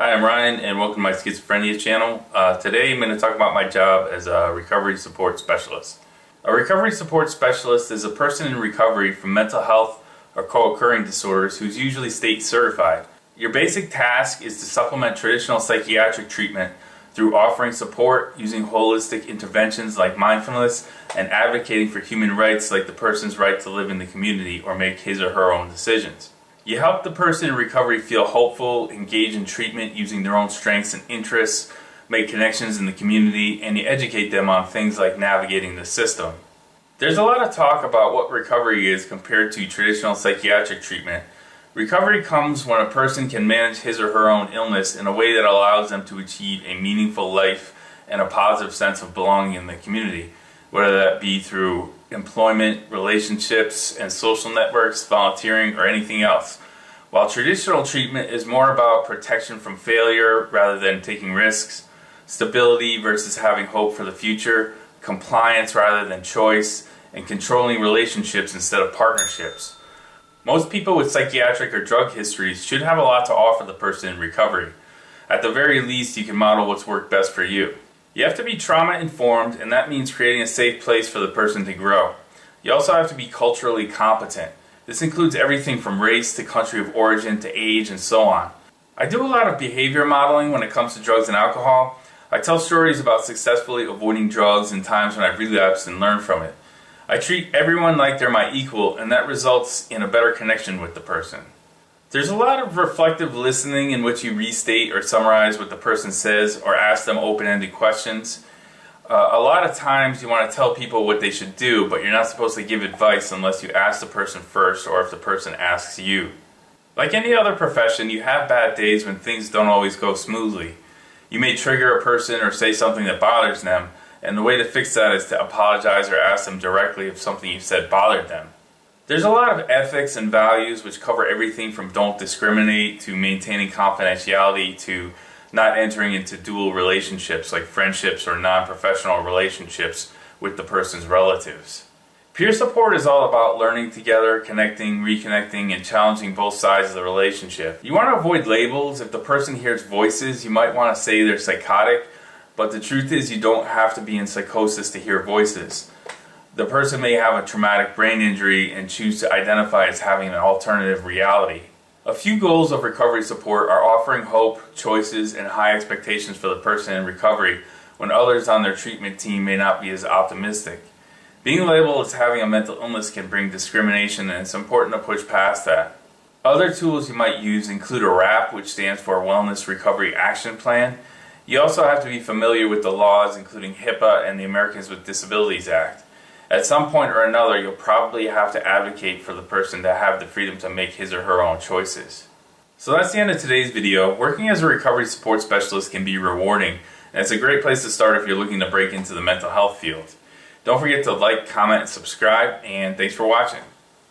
Hi, I'm Ryan and welcome to my schizophrenia channel. Today I'm going to talk about my job as a recovery support specialist. A recovery support specialist is a person in recovery from mental health or co-occurring disorders who's usually state certified. Your basic task is to supplement traditional psychiatric treatment through offering support using holistic interventions like mindfulness and advocating for human rights like the person's right to live in the community or make his or her own decisions. You help the person in recovery feel hopeful, engage in treatment using their own strengths and interests, make connections in the community, and you educate them on things like navigating the system. There's a lot of talk about what recovery is compared to traditional psychiatric treatment. Recovery comes when a person can manage his or her own illness in a way that allows them to achieve a meaningful life and a positive sense of belonging in the community, whether that be through employment, relationships, and social networks, volunteering, or anything else. While traditional treatment is more about protection from failure rather than taking risks, stability versus having hope for the future, compliance rather than choice, and controlling relationships instead of partnerships. Most people with psychiatric or drug histories should have a lot to offer the person in recovery. At the very least, you can model what's worked best for you. You have to be trauma informed, and that means creating a safe place for the person to grow. You also have to be culturally competent. This includes everything from race to country of origin to age and so on. I do a lot of behavior modeling when it comes to drugs and alcohol. I tell stories about successfully avoiding drugs in times when I've relapsed and learned from it. I treat everyone like they're my equal, and that results in a better connection with the person. There's a lot of reflective listening in which you restate or summarize what the person says or ask them open-ended questions. A lot of times you want to tell people what they should do, but you're not supposed to give advice unless you ask the person first or if the person asks you. Like any other profession, you have bad days when things don't always go smoothly. You may trigger a person or say something that bothers them, and the way to fix that is to apologize or ask them directly if something you said bothered them. There's a lot of ethics and values which cover everything from don't discriminate to maintaining confidentiality to not entering into dual relationships like friendships or non-professional relationships with the person's relatives. Peer support is all about learning together, connecting, reconnecting, and challenging both sides of the relationship. You want to avoid labels. If the person hears voices, you might want to say they're psychotic, but the truth is you don't have to be in psychosis to hear voices. The person may have a traumatic brain injury and choose to identify as having an alternative reality. A few goals of recovery support are offering hope, choices, and high expectations for the person in recovery when others on their treatment team may not be as optimistic. Being labeled as having a mental illness can bring discrimination, and it's important to push past that. Other tools you might use include a WRAP, which stands for Wellness Recovery Action Plan. You also have to be familiar with the laws, including HIPAA and the Americans with Disabilities Act. At some point or another, you'll probably have to advocate for the person to have the freedom to make his or her own choices. So that's the end of today's video. Working as a recovery support specialist can be rewarding, and it's a great place to start if you're looking to break into the mental health field. Don't forget to like, comment, and subscribe, and thanks for watching.